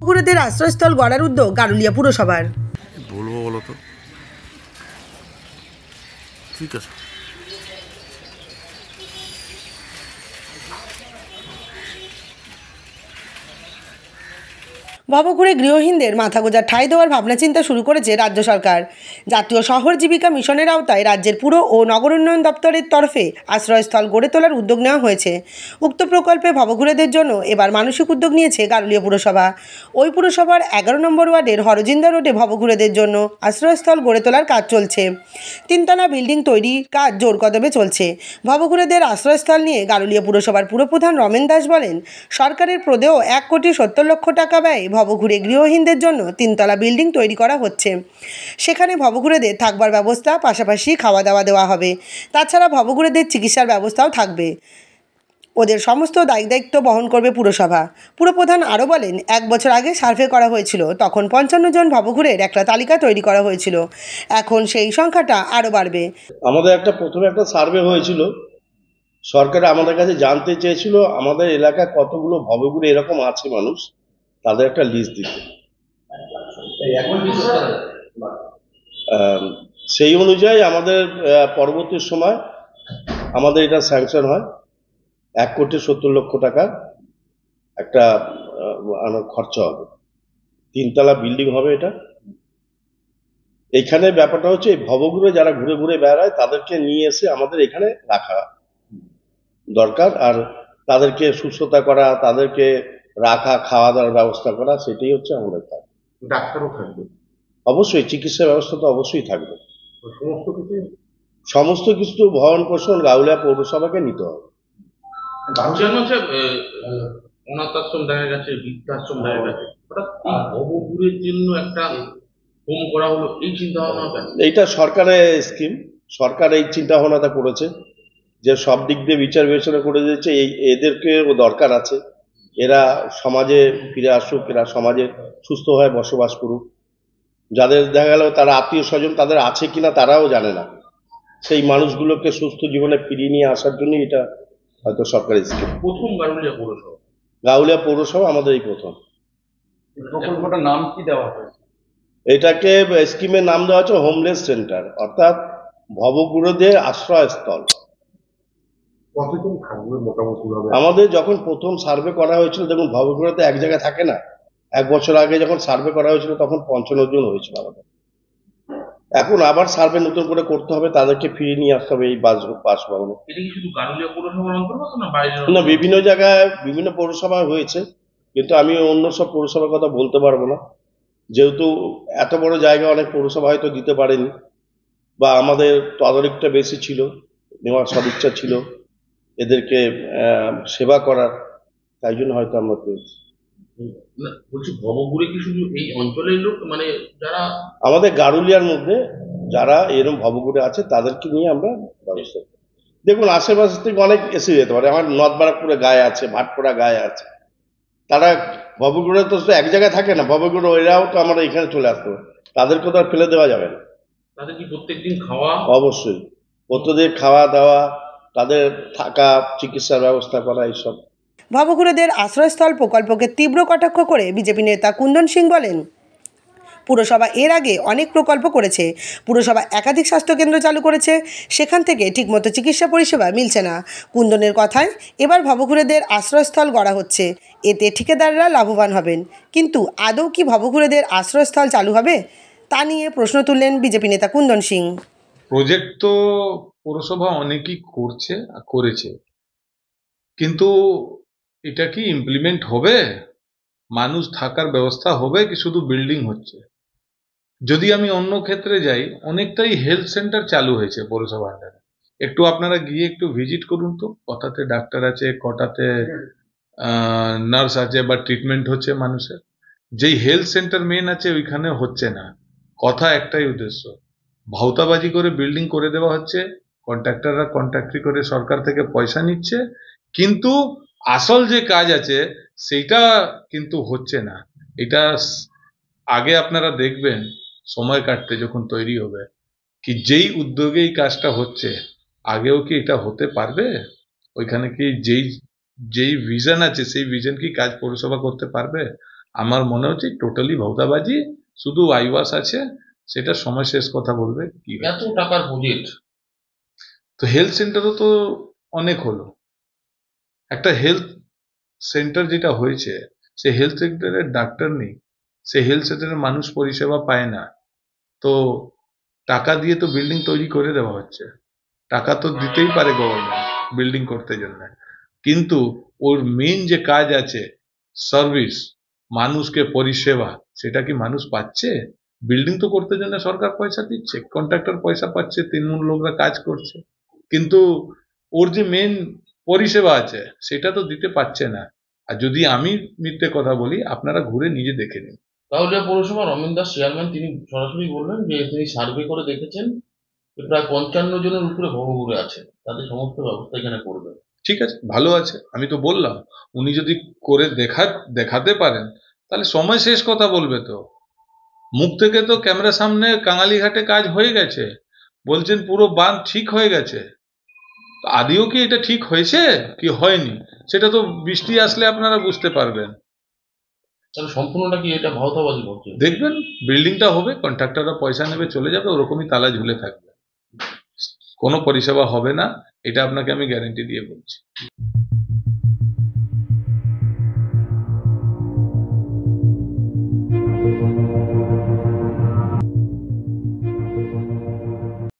ভবঘুরেদের আশ্রয়স্থল গড়ার উদ্যোগ গারুলিয়া পুরসভার। বলবো বলো তো, ঠিক আছে। ভবঘুরে গৃহহীনদের মাথা গোঁজার ঠাঁই দেওয়ার ভাবনা চিন্তা শুরু করেছে রাজ্য সরকার। জাতীয় শহর জীবিকা মিশনের আওতায় রাজ্যের পুর ও নগর উন্নয়ন দপ্তরের তরফে আশ্রয়স্থল গড়ে তোলার উদ্যোগ নেওয়া হয়েছে। উক্ত প্রকল্পে ভবঘুরেদের জন্য এবার মানসিক উদ্যোগ নিয়েছে গারুলিয়া পুরসভা। ওই পুরসভার 11 নম্বর ওয়ার্ডের হরজিন্দা রোডে ভবঘুরেদের জন্য আশ্রয়স্থল গড়ে তোলার কাজ চলছে। 3তলা বিল্ডিং তৈরির কাজ জোর কদমে চলছে। ভবঘুরেদের আশ্রয়স্থল নিয়ে গারুলিয়া পুরসভার পুরপ্রধান রমেন দাস বলেন, সরকারের প্রদেয় 1,70,00,000 টাকা ব্যয়ে ভবঘুরে গৃহহীনদের জন্য 3তলা বিল্ডিং তৈরি করা হচ্ছে। সেখানে ভবঘুরেদের থাকবার ব্যবস্থা, পাশাপাশি খাওয়া দাওয়া দেওয়া হবে। তাছাড়া ভবঘুরেদের চিকিৎসার ব্যবস্থাও থাকবে। ওদের সমস্ত দায়িত্ব বহন করবে পুরসভা। পুরপ্রধান আরও বলেন, 1 বছর আগে সার্ভে করা হয়েছিল, তখন 55 জন ভবঘুরের একটা তালিকা তৈরি করা হয়েছিল। এখন সেই সংখ্যাটা আরও বাড়বে। আমাদের প্রথমে একটা সার্ভে হয়েছিল, সরকার আমাদের কাছে জানতে চেয়েছিল আমাদের এলাকায় কতগুলো ভবঘুরে এরকম আছে মানুষ, তাদের একটা লিস্ট দিতে। সেই অনুযায়ী আমাদের পরবর্তী সময় আমাদের এটা স্যাংশন হয়। 1,70,00,000 টাকা একটা খরচা হবে। 3তলা বিল্ডিং হবে এটা। এখানে ব্যাপারটা হচ্ছে, এই ভবঘুরে যারা ঘুরে ঘুরে বেড়ায় তাদেরকে নিয়ে এসে আমাদের এখানে রাখা দরকার, আর তাদেরকে সুস্থতা করা, তাদেরকে রাখা, খাওয়া দাওয়ার ব্যবস্থা করা, সেটাই হচ্ছে আমাদের কাজ। ডাক্তারও থাকবে অবশ্যই, চিকিৎসা ব্যবস্থা তো অবশ্যই থাকবে। সমস্ত কিছু ভরণ পোষণ গারুলিয়া পৌরসভাকে নিতে হবে। অনাথাশ্রম দেখা গেছে, বৃদ্ধাশ্রম দেখা গেছে, ভবঘুরের জন্য একটা হোম করা হলো, এই চিন্তা ভাবনা। এইটা সরকারের স্কিম, সরকার এই চিন্তা ভাবনাটা করেছে যে সব দিক দিয়ে বিচার বিবেচনা করে দিয়েছে, এদেরকে দরকার আছে, এরা সমাজে ফিরে আসুক, এরা সমাজে সুস্থভাবে বসবাস করুক। যাদের দেখা গেল তারা আত্মীয় স্বজন তাদের আছে কিনা তারাও জানে না, সেই মানুষগুলোকে সুস্থ জীবনে ফিরিয়ে নিয়ে আসার জন্য এটা হয়তো সরকারের স্কিম। প্রথম গারুলিয়া পৌরসভা আমাদের এই প্রথম। প্রকল্পটার নাম কি দেওয়া হয়েছে? এটাকে স্কিমের নাম দেওয়া হচ্ছে হোমলেস সেন্টার, অর্থাৎ ভবঘুরেদের আশ্রয়স্থল। কতজন থাকবে মোটামুটি? আমাদের যখন প্রথম সার্ভে করা হয়েছিল, দেখুন ভবঘুরেতে এক জায়গায় থাকে না। 1 বছর আগে যখন সার্ভে করা হয়েছিল তখন 55 জন হয়েছিল আমাদের। এখন আবার সার্ভে নতুন করে করতে হবে, তাদেরকে ফিরিয়ে নিয়ে আসতে হবে এই বাসভবনে। এটা কি শুধু গারুলিয়া পৌরসভার অন্তর্গত না বাইরে? না, বিভিন্ন জায়গায় বিভিন্ন পৌরসভায় হয়েছে, কিন্তু আমি অন্য সব পৌরসভার কথা বলতে পারবো না, যেহেতু এত বড় জায়গা অনেক পৌরসভা হয়তো দিতে পারেনি, বা আমাদের তদারকিটা বেশি ছিল, নেওয়ার সদিচ্ছা ছিল এদেরকে সেবা করার, তাই জন্য হয়তো আমরা পেয়েছি। বলছি, ভবঘুরে কি শুধু এই অঞ্চলের লোক, মানে যারা আমাদের গারুলিয়ার মধ্যে যারা এরকম ভবঘুরে আছে তাদেরকে নিয়ে আমরা ব্যবস্থা করি। দেখুন, আশেপাশ থেকে অনেক এসে যেতে পারে, আমার নর্থ বারাকপুরে গায়ে আছে, ভাটপাড়া গায়ে আছে, তারা ভবঘুরে তো এক জায়গায় থাকে না, ভবঘুরে এরাও তো আমরা এখানে চলে আসতে হবে, তাদেরকে তো আর ফেলে দেওয়া যাবে না। তাদের কি প্রত্যেকদিন খাওয়া? অবশ্যই, প্রত্যেকদিন খাওয়া দাওয়া, তাদের থাকা, চিকিৎসার ব্যবস্থা করা, এইসব। ভবঘুরেদের আশ্রয়স্থল প্রকল্পকে তীব্র কটাক্ষ করে বিজেপি নেতা কুন্দন সিং বলেন, পুরসভা এর আগে অনেক প্রকল্প করেছে, পুরসভা একাধিক স্বাস্থ্যকেন্দ্র চালু করেছে, সেখান থেকে ঠিকমতো চিকিৎসা পরিষেবা মিলছে না। কুন্দনের কথায়, এবার ভবঘুরেদের আশ্রয়স্থল গড়া হচ্ছে, এতে ঠিকাদাররা লাভবান হবেন, কিন্তু আদৌ কি ভবঘুরেদের আশ্রয়স্থল চালু হবে, তা নিয়ে প্রশ্ন তুললেন বিজেপি নেতা কুন্দন সিং। প্রজেক্ট তো পৌরসভা অনেকই করেছে, কিন্তু এটা কি ইমপ্লিমেন্ট হবে? মানুষ থাকার ব্যবস্থা হবে কি শুধু বিল্ডিং হচ্ছে? যদি আমি অন্য ক্ষেত্রে যাই, অনেকটাই হেলথ সেন্টার চালু হয়েছে পৌরসভা আন্ডারে। একটু আপনারা গিয়ে একটু ভিজিট করুন তো, কটাতে ডাক্তার আছে, কটাতে নার্স আছে, বা ট্রিটমেন্ট হচ্ছে মানুষের। যেই হেলথ সেন্টার মেন আছে ওইখানে হচ্ছে না। কথা একটাই উদ্দেশ্য, ভাউতাবাজি করে বিল্ডিং করে দেওয়া হচ্ছে, কন্ট্রাক্টররা কন্ট্রাক্টরি করে সরকার থেকে পয়সা নিচ্ছে, কিন্তু আসল যে কাজ আছে সেইটা কিন্তু হচ্ছে না। এটা আগে আপনারা দেখবেন সময় কাটতে যখন তৈরি হবে, কি যেই উদ্যোগে এই কাজটা হচ্ছে, আগেও কি এটা হতে পারবে? ওইখানে কি যেই ভিশন আছে সেই ভিশন কি কাজ পৌরসভা করতে পারবে? আমার মনে হচ্ছে টোটালি ভৌতাবাজি, শুধু আইওয়াস আছে, সেটা সময় শেষ কথা বলবে কি হয়েছে। এত টাকার প্রজেক্ট, তো হেলথ সেন্টারও তো অনেক হলো। একটা হেলথ সেন্টার যেটা হয়েছে, সে হেলথ সেন্টারের ডাক্তার নেই, সে হেলথ সেন্টারের মানুষ পরিষেবা পায় না। তো টাকা দিয়ে তো বিল্ডিং তৈরি করে দেওয়া হচ্ছে, টাকা তো দিতেই পারে গভর্নমেন্ট বিল্ডিং করতে জন্য, কিন্তু ওর মেইন যে কাজ আছে সার্ভিস, মানুষকে পরিষেবা, সেটা কি মানুষ পাচ্ছে? বিল্ডিং তো করতে জন্য সরকার পয়সা দিচ্ছে, কন্ট্রাক্টর পয়সা পাচ্ছে, তৃণমূল লোকরা কাজ করছে, কিন্তু ওর যে মেইন পরিষেবা আছে সেটা তো দিতে পারছে না। আর যদি আমি মিথ্যে কথা বলি, আপনারা ঘুরে নিজে দেখে নিন। কাউরিয়া পৌরসভা রমেন দাস চেয়ারম্যান তিনি সরাসরি বললেন যে তিনি সার্ভে করে দেখেছেন যে প্রায় 55 জনের উপরে ভবঘুরে আছে, তাদের সমস্ত ব্যবস্থা এখানে করবে। ঠিক আছে, ভালো আছে, আমি তো বললাম উনি যদি করে দেখাতে পারেন তাহলে সময় শেষ কথা বলবে। তো মুখ থেকে তো ক্যামেরার সামনে কাঙালিঘাটে কাজ হয়ে গেছে, বলছেন পুরো বাঁধ ঠিক হয়ে গেছে। তো আদেও কি এটা ঠিক হয়েছে কি হয়নি, সেটা তো বৃষ্টি আসলে আপনারা বুঝতে পারবেন। তাহলে সম্পূর্ণটা কি এটা ভাওতাবাজি করছে? দেখবেন বিল্ডিংটা হবে, কন্ট্রাক্টররা পয়সা নেবে চলে যাবে, ওরকমই তালা ঝুলে থাকবে, কোনো পরিষেবা হবে না, এটা আপনাকে আমি গ্যারেন্টি দিয়ে বলছি।